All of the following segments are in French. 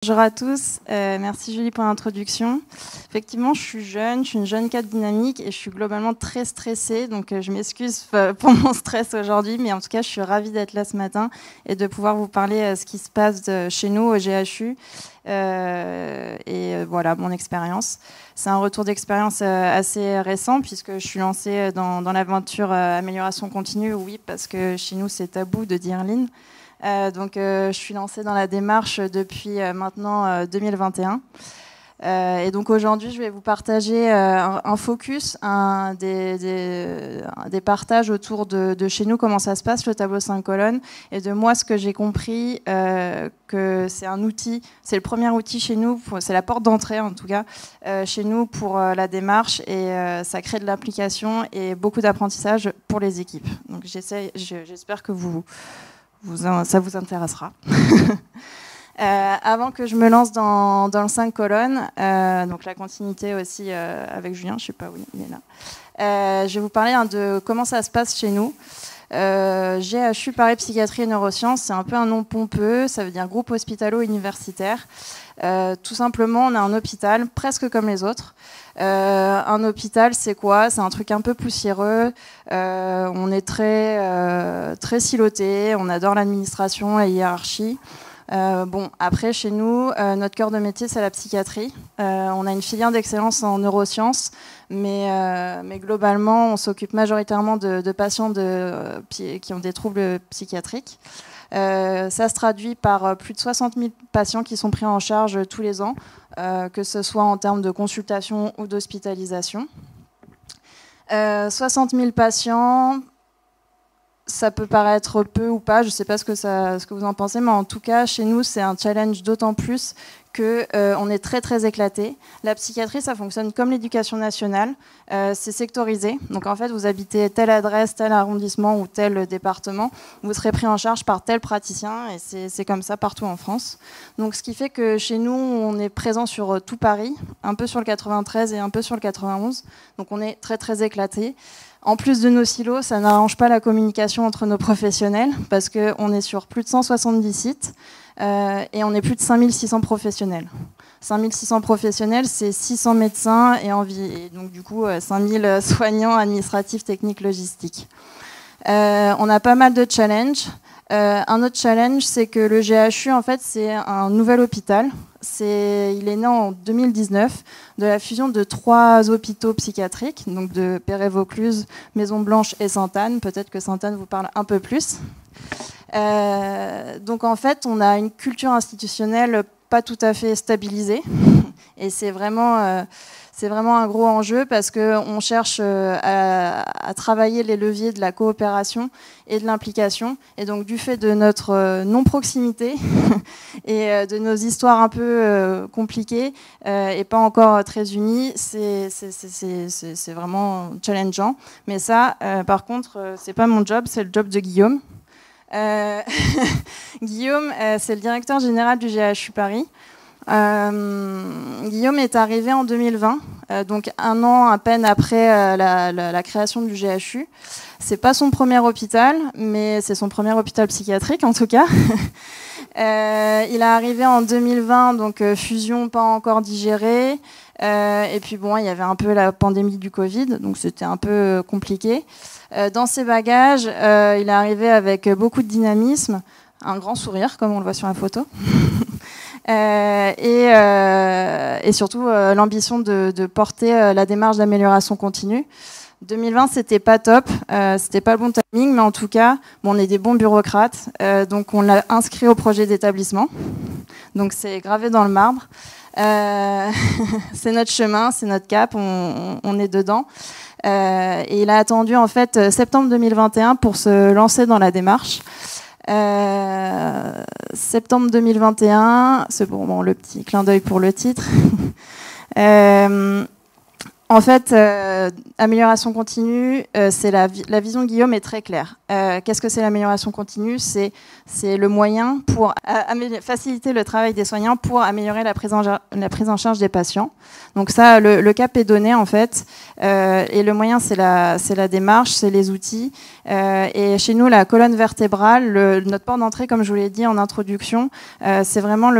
Bonjour à tous, merci Julie pour l'introduction. Effectivement, je suis une jeune cadre dynamique et je suis globalement très stressée, donc je m'excuse pour mon stress aujourd'hui, mais en tout cas, je suis ravie d'être là ce matin et de pouvoir vous parler ce qui se passe chez nous au GHU et voilà mon expérience. C'est un retour d'expérience assez récent puisque je suis lancée dans l'aventure amélioration continue, oui, parce que chez nous, c'est tabou de dire Lean. Donc, je suis lancée dans la démarche depuis maintenant 2021. Et donc aujourd'hui, je vais vous partager un focus, des partages autour de chez nous, comment ça se passe, le tableau 5 colonnes, et de moi, ce que j'ai compris, que c'est un outil, c'est le premier outil chez nous, c'est la porte d'entrée en tout cas, chez nous pour la démarche, et ça crée de l'application et beaucoup d'apprentissage pour les équipes. Donc j'espère que ça vous intéressera. Avant que je me lance dans le 5 colonnes, donc la continuité aussi avec Julien, je ne sais pas où il est là, je vais vous parler de comment ça se passe chez nous. GHU Paris Psychiatrie et Neurosciences, c'est un peu un nom pompeux, ça veut dire groupe hospitalo-universitaire. Tout simplement, on a un hôpital presque comme les autres. Un hôpital, c'est quoi? C'est un truc un peu poussiéreux. On est très siloté. On adore l'administration, la hiérarchie. Bon, après, chez nous, notre cœur de métier, c'est la psychiatrie. On a une filière d'excellence en neurosciences, mais globalement, on s'occupe majoritairement de patients qui ont des troubles psychiatriques. Ça se traduit par plus de 60 000 patients qui sont pris en charge tous les ans, que ce soit en termes de consultation ou d'hospitalisation. 60 000 patients, ça peut paraître peu ou pas, je ne sais pas ce que vous en pensez, mais en tout cas, chez nous, c'est un challenge d'autant plus qu'on est très éclaté. La psychiatrie, ça fonctionne comme l'éducation nationale, c'est sectorisé. Donc en fait, vous habitez telle adresse, tel arrondissement ou tel département, vous serez pris en charge par tel praticien, et c'est comme ça partout en France. Donc ce qui fait que chez nous, on est présent sur tout Paris, un peu sur le 93 et un peu sur le 91. Donc on est très éclaté. En plus de nos silos, ça n'arrange pas la communication entre nos professionnels parce qu'on est sur plus de 170 sites et on est plus de 5600 professionnels. 5600 professionnels, c'est 600 médecins et donc du coup 5000 soignants administratifs, techniques, logistiques. On a pas mal de challenges. Un autre challenge, c'est que le GHU, en fait, c'est un nouvel hôpital. Il est né en 2019 de la fusion de 3 hôpitaux psychiatriques, donc de Perret-Vaucluse, Maison-Blanche et Sainte-Anne. Peut-être que Sainte-Anne vous parle un peu plus. Donc en fait, on a une culture institutionnelle pas tout à fait stabilisée. Et c'est vraiment un gros enjeu parce qu'on cherche à travailler les leviers de la coopération et de l'implication. Et donc, du fait de notre non-proximité et de nos histoires un peu compliquées et pas encore très unies, c'est vraiment challengeant. Mais ça, par contre, c'est pas mon job, c'est le job de Guillaume. Guillaume, c'est le directeur général du GHU Paris. Guillaume est arrivé en 2020, donc un an à peine après la création du GHU. C'est pas son premier hôpital, mais c'est son premier hôpital psychiatrique en tout cas. Il est arrivé en 2020, donc fusion pas encore digérée. Et puis bon, il y avait un peu la pandémie du Covid, donc c'était un peu compliqué. Dans ses bagages, il est arrivé avec beaucoup de dynamisme, un grand sourire, comme on le voit sur la photo. Et surtout l'ambition de porter la démarche d'amélioration continue. 2020, c'était pas top, c'était pas le bon timing, mais en tout cas, on est des bons bureaucrates, donc on l'a inscrit au projet d'établissement. Donc c'est gravé dans le marbre. C'est notre chemin, c'est notre cap, on est dedans. Et il a attendu en fait septembre 2021 pour se lancer dans la démarche. Septembre 2021, c'est bon, le petit clin d'œil pour le titre. En fait, amélioration continue, la vision de Guillaume est très claire. Qu'est-ce que c'est l'amélioration continue? C'est le moyen pour faciliter le travail des soignants pour améliorer la prise en charge des patients. Donc ça, le cap est donné en fait. Et le moyen, c'est la démarche, c'est les outils. Et chez nous, la colonne vertébrale, notre port d'entrée, comme je vous l'ai dit en introduction, c'est vraiment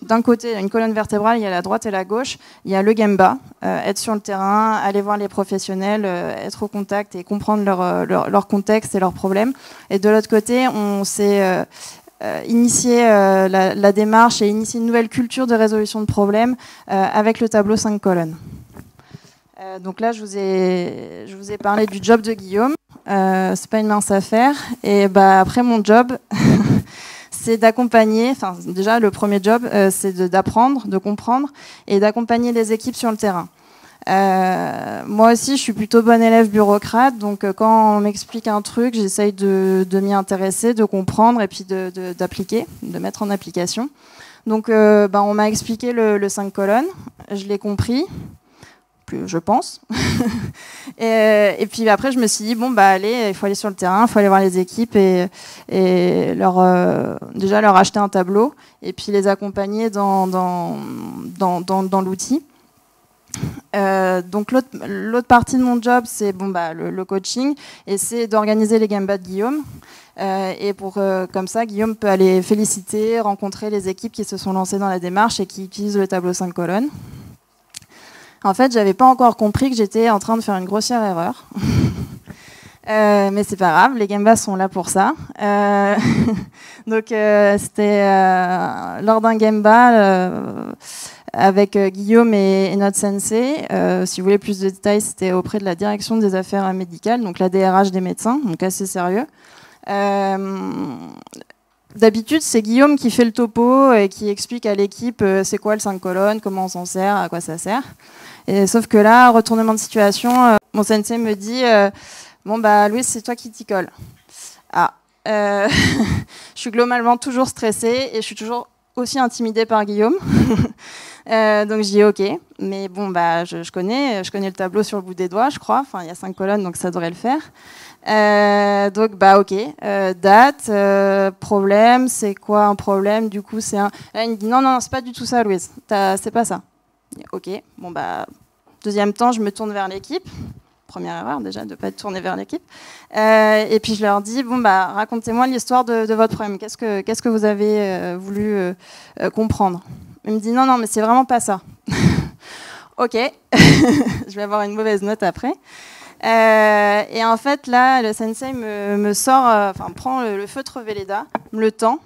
d'un côté, une colonne vertébrale, il y a la droite et la gauche, il y a le Gemba, être sur le terrain, aller voir les professionnels, être au contact et comprendre leur contexte et leurs problèmes. Et de l'autre côté, on s'est initié la démarche et initié une nouvelle culture de résolution de problèmes avec le tableau 5 colonnes. Donc là, je vous ai parlé du job de Guillaume. C'est pas une mince affaire. Et après mon job, c'est d'accompagner. Enfin, déjà, le premier job, c'est d'apprendre, de comprendre et d'accompagner les équipes sur le terrain. Moi aussi, je suis plutôt bonne élève bureaucrate. Donc, quand on m'explique un truc, j'essaye de m'y intéresser, de comprendre et puis d'appliquer, de mettre en application. Donc, on m'a expliqué le 5 colonnes. Je l'ai compris. Je pense. et puis après, je me suis dit, allez, il faut aller sur le terrain, il faut aller voir les équipes et déjà leur acheter un tableau et puis les accompagner dans l'outil. Donc l'autre partie de mon job, c'est le coaching et c'est d'organiser les Gemba de Guillaume. Et comme ça, Guillaume peut aller féliciter, rencontrer les équipes qui se sont lancées dans la démarche et qui utilisent le tableau 5 colonnes. En fait, j'avais pas encore compris que j'étais en train de faire une grossière erreur. Mais c'est pas grave, les Gembas sont là pour ça. Donc c'était lors d'un Gemba avec Guillaume et notre sensei. Si vous voulez plus de détails, c'était auprès de la direction des affaires médicales, donc la DRH des médecins, donc assez sérieux. D'habitude, c'est Guillaume qui fait le topo et qui explique à l'équipe c'est quoi le 5 colonnes, comment on s'en sert, à quoi ça sert. Et sauf que là, retournement de situation, mon sensei me dit Louis, c'est toi qui t'y colle. Je suis globalement toujours stressée et je suis toujours aussi intimidée par Guillaume. Donc je dis ok, mais je connais le tableau sur le bout des doigts, je crois. Enfin, il y a 5 colonnes, donc ça devrait le faire. Donc ok, date, problème, c'est quoi un problème? Du coup, c'est un. Là, il me dit non, c'est pas du tout ça, Louise. C'est pas ça. Ok, deuxième temps, je me tourne vers l'équipe. Première erreur déjà de ne pas être tournée vers l'équipe. Et puis je leur dis racontez-moi l'histoire de votre problème. Qu'est-ce que vous avez voulu comprendre? Il me dit non, mais c'est vraiment pas ça. Ok, je vais avoir une mauvaise note après. Et en fait là, le sensei me sort, prend le feutre Velleda, me le tend.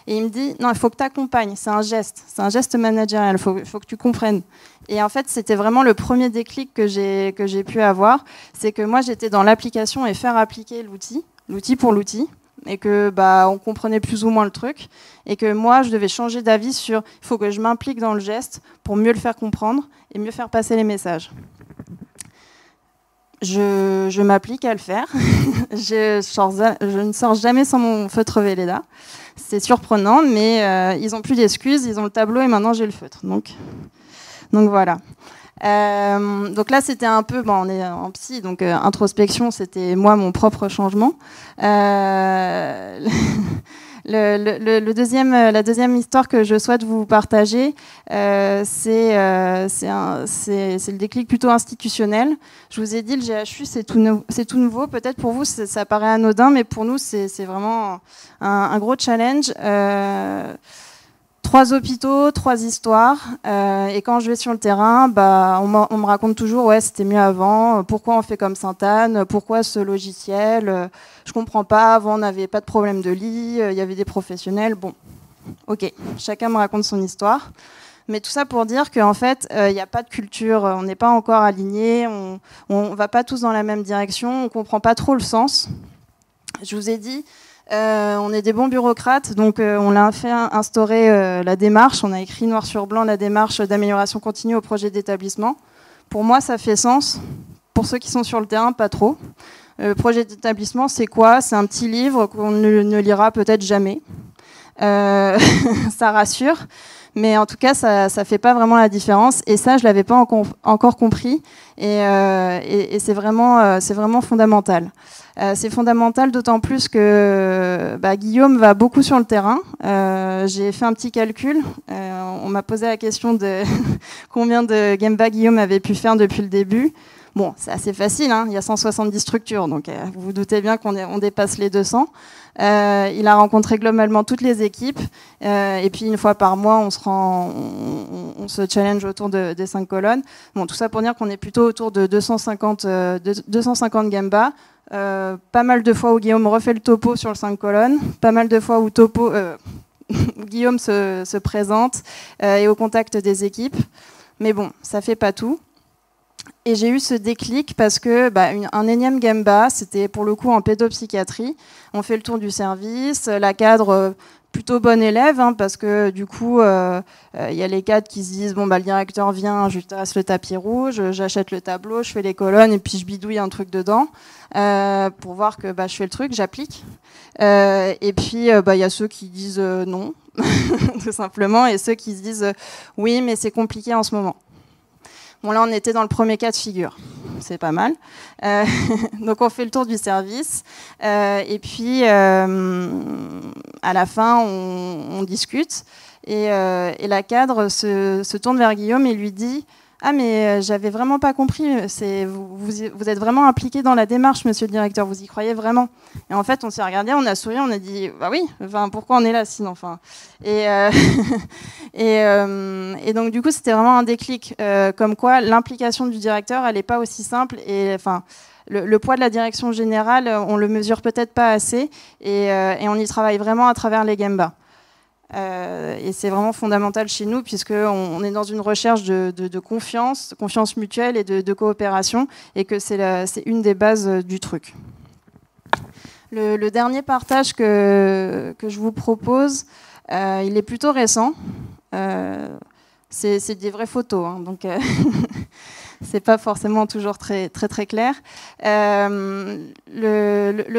Et il me dit, non, il faut que tu accompagnes, c'est un geste managérial, il faut que tu comprennes. Et en fait, c'était vraiment le premier déclic que j'ai pu avoir, c'est que moi, j'étais dans l'application et faire appliquer l'outil pour l'outil, et que on comprenait plus ou moins le truc, et que moi, je devais changer d'avis sur, il faut que je m'implique dans le geste pour mieux le faire comprendre et mieux faire passer les messages. Je m'applique à le faire. Je ne sors jamais sans mon feutre Velleda. C'est surprenant, mais ils n'ont plus d'excuses, ils ont le tableau et maintenant j'ai le feutre. Donc voilà. Donc là, c'était un peu, on est en psy, donc introspection, c'était moi mon propre changement. La deuxième histoire que je souhaite vous partager, c'est le déclic plutôt institutionnel. Je vous ai dit, le GHU, c'est tout nouveau. Peut-être pour vous, ça paraît anodin, mais pour nous, c'est vraiment un gros challenge. 3 hôpitaux, 3 histoires. Et quand je vais sur le terrain, on me raconte toujours, ouais, c'était mieux avant. Pourquoi on fait comme Sainte-Anne? Pourquoi ce logiciel? Je comprends pas. Avant, on n'avait pas de problème de lit. Il y avait des professionnels. Bon, ok. Chacun me raconte son histoire. Mais tout ça pour dire qu'en fait, il n'y a pas de culture. On n'est pas encore alignés. On va pas tous dans la même direction. On comprend pas trop le sens. Je vous ai dit. On est des bons bureaucrates, donc on a fait instaurer la démarche. On a écrit noir sur blanc la démarche d'amélioration continue au projet d'établissement. Pour moi, ça fait sens. Pour ceux qui sont sur le terrain, pas trop. Le projet d'établissement, c'est quoi? C'est un petit livre qu'on ne lira peut-être jamais. Ça rassure. mais en tout cas, ça ne fait pas vraiment la différence. Et ça, je ne l'avais pas encore compris. Et c'est vraiment fondamental. C'est fondamental d'autant plus que Guillaume va beaucoup sur le terrain. J'ai fait un petit calcul. On m'a posé la question de combien de Gemba Guillaume avait pu faire depuis le début. Bon, c'est assez facile, hein, il y a 170 structures, donc vous vous doutez bien qu'on dépasse les 200. Il a rencontré globalement toutes les équipes, et puis une fois par mois, on se challenge autour des 5 colonnes. Bon, tout ça pour dire qu'on est plutôt autour de 250 Gemba. Pas mal de fois où Guillaume refait le topo sur le 5 colonnes, pas mal de fois où Guillaume se présente et au contact des équipes. Mais bon, ça fait pas tout. Et j'ai eu ce déclic parce que un énième Gemba, c'était pour le coup en pédopsychiatrie. On fait le tour du service, la cadre plutôt bonne élève, hein, parce que du coup, il y a les cadres qui se disent bon, le directeur vient, je lui dresse le tapis rouge, j'achète le tableau, je fais les colonnes et puis je bidouille un truc dedans pour voir que je fais le truc, j'applique. Et puis, il y a ceux qui disent non, tout simplement, et ceux qui se disent oui, mais c'est compliqué en ce moment. Bon, là, on était dans le premier cas de figure. C'est pas mal. Donc, on fait le tour du service. Et puis, à la fin, on discute. Et la cadre se tourne vers Guillaume et lui dit « Ah, mais j'avais vraiment pas compris. Vous êtes vraiment impliqué dans la démarche, monsieur le directeur. Vous y croyez vraiment ?» Et en fait, on s'est regardé, on a souri, on a dit « Bah oui, pourquoi on est là sinon ?» Et donc, du coup, c'était vraiment un déclic. Comme quoi, l'implication du directeur, elle n'est pas aussi simple. Et le poids de la direction générale, on le mesure peut-être pas assez. Et on y travaille vraiment à travers les Gemba. Et c'est vraiment fondamental chez nous puisqu'on est dans une recherche de confiance mutuelle et de coopération et que c'est une des bases du truc. Le dernier partage que je vous propose, il est plutôt récent. C'est des vraies photos, hein, donc c'est pas forcément toujours très clair. Le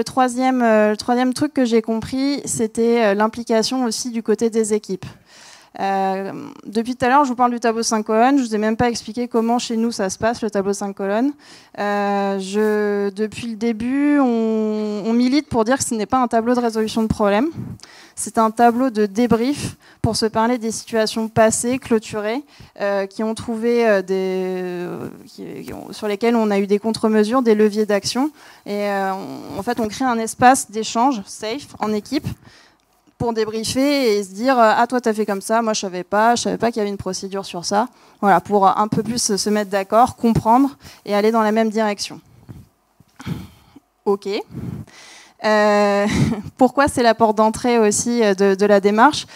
troisième truc que j'ai compris, c'était l'implication aussi du côté des équipes. Depuis tout à l'heure, je vous parle du tableau 5 colonnes. Je ne vous ai même pas expliqué comment chez nous ça se passe, le tableau 5 colonnes. Depuis le début, on milite pour dire que ce n'est pas un tableau de résolution de problème. C'est un tableau de débrief pour se parler des situations passées, clôturées, qui ont trouvé sur lesquelles on a eu des contre-mesures, des leviers d'action. Et en fait, on crée un espace d'échange safe en équipe pour débriefer et se dire ah toi t'as fait comme ça, moi je savais pas qu'il y avait une procédure sur ça. Voilà, pour un peu plus se mettre d'accord, comprendre et aller dans la même direction. Ok. Pourquoi c'est la porte d'entrée aussi de la démarche?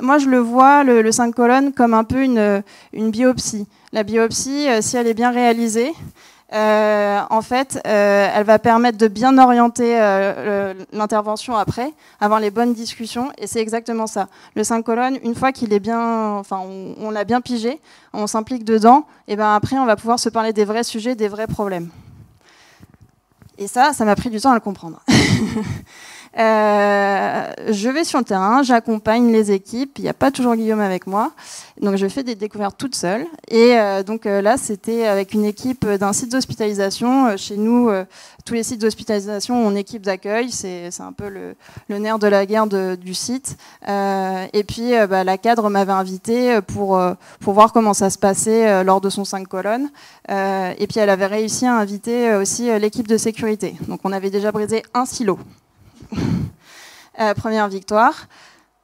Moi je le vois le 5 colonnes comme un peu une biopsie. La biopsie, si elle est bien réalisée, en fait, elle va permettre de bien orienter l'intervention après, avoir les bonnes discussions, et c'est exactement ça. Le 5 colonnes, une fois qu'il est bien, on l'a bien pigé, on s'implique dedans, et ben après on va pouvoir se parler des vrais sujets, des vrais problèmes. Et ça m'a pris du temps à le comprendre. Je vais sur le terrain, j'accompagne les équipes, il n'y a pas toujours Guillaume avec moi, donc je fais des découvertes toute seule. Et donc là, c'était avec une équipe d'un site d'hospitalisation. Chez nous, tous les sites d'hospitalisation ont une équipe d'accueil, c'est un peu le nerf de la guerre du site. Et puis la cadre m'avait invité pour voir comment ça se passait lors de son 5 colonnes. Et puis elle avait réussi à inviter aussi l'équipe de sécurité. Donc on avait déjà brisé un silo. Première victoire.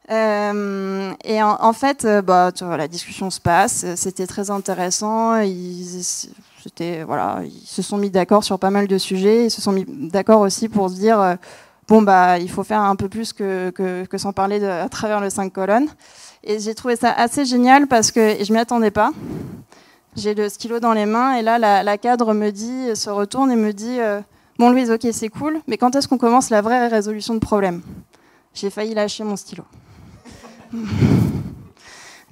Et en fait, la discussion se passe, c'était très intéressant. Ils se sont mis d'accord sur pas mal de sujets. Ils se sont mis d'accord aussi pour se dire il faut faire un peu plus que sans parler à travers le 5 colonnes. Et j'ai trouvé ça assez génial parce que je m'y attendais pas. J'ai le stylo dans les mains et là, la cadre se retourne et me dit bon Louise, ok, c'est cool, mais quand est-ce qu'on commence la vraie résolution de problème? J'ai failli lâcher mon stylo.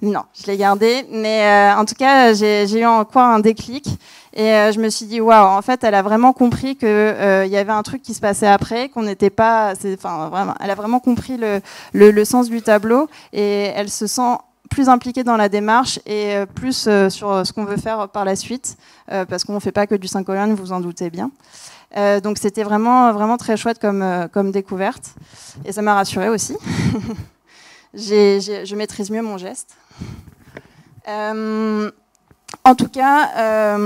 Non, je l'ai gardé, mais en tout cas, j'ai eu encore un déclic et je me suis dit waouh, en fait, elle a vraiment compris qu'il y avait un truc qui se passait après, qu'on n'était pas, vraiment, elle a vraiment compris le sens du tableau et elle se sent plus impliqué dans la démarche et plus sur ce qu'on veut faire par la suite, parce qu'on ne fait pas que du 5 colonnes, vous vous en doutez bien. Donc c'était vraiment, vraiment très chouette comme découverte. Et ça m'a rassurée aussi. Je maîtrise mieux mon geste. En tout cas,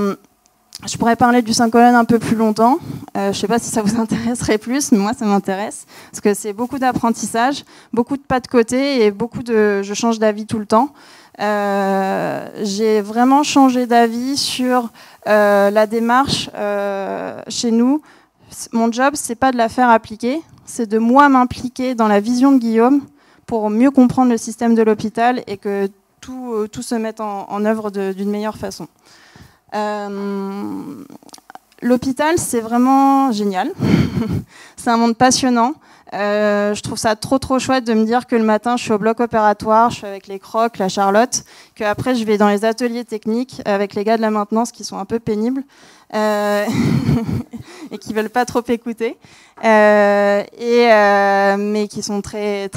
je pourrais parler du 5 colonnes un peu plus longtemps. Je ne sais pas si ça vous intéresserait plus, mais moi ça m'intéresse. Parce que c'est beaucoup d'apprentissage, beaucoup de pas de côté et je change d'avis tout le temps. J'ai vraiment changé d'avis sur la démarche chez nous. Mon job, c'est pas de la faire appliquer, c'est de moi m'impliquer dans la vision de Guillaume pour mieux comprendre le système de l'hôpital et que tout se mette en œuvre d'une meilleure façon. L'hôpital, c'est vraiment génial. C'est un monde passionnant. Je trouve ça trop chouette de me dire que le matin, je suis au bloc opératoire, je suis avec les crocs, la Charlotte, qu'après, je vais dans les ateliers techniques avec les gars de la maintenance qui sont un peu pénibles et qui veulent pas trop écouter, mais qui sont très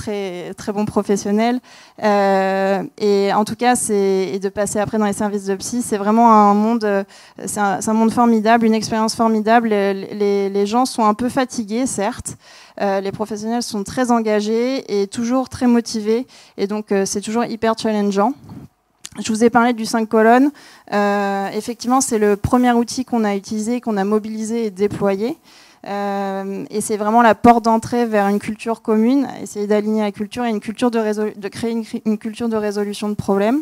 bons professionnels. Et en tout cas, et de passer après dans les services de psy, c'est vraiment un monde, c'est un monde formidable, une expérience formidable. Les gens sont un peu fatigués, certes. Les professionnels sont très engagés et toujours très motivés, et donc c'est toujours hyper challengeant. Je vous ai parlé du 5 colonnes. Effectivement, c'est le premier outil qu'on a utilisé, qu'on a mobilisé et déployé. Et c'est vraiment la porte d'entrée vers une culture commune, essayer d'aligner la culture et de créer une culture de résolution de problèmes.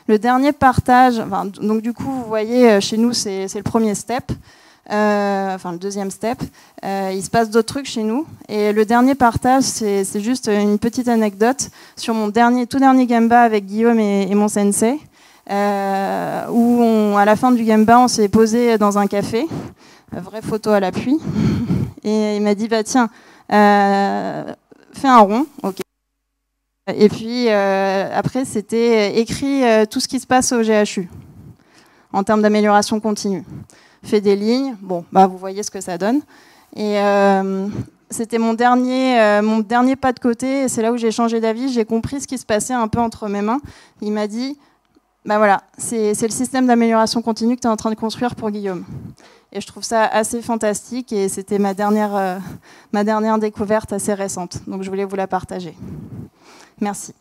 Le dernier partage, donc du coup, vous voyez, chez nous, c'est le premier step. Le deuxième step, il se passe d'autres trucs chez nous. Et le dernier partage, c'est juste une petite anecdote sur mon tout dernier Gemba avec Guillaume et mon sensei, où à la fin du Gemba, on s'est posé dans un café, vraie photo à l'appui, et il m'a dit tiens, fais un rond, ok. Et puis après, c'était écrit tout ce qui se passe au GHU en termes d'amélioration continue. Fait des lignes, bon, vous voyez ce que ça donne. Et c'était mon dernier pas de côté, et c'est là où j'ai changé d'avis, j'ai compris ce qui se passait un peu entre mes mains. Il m'a dit, voilà, c'est le système d'amélioration continue que tu es en train de construire pour Guillaume. Et je trouve ça assez fantastique, et c'était ma dernière découverte assez récente. Donc je voulais vous la partager. Merci.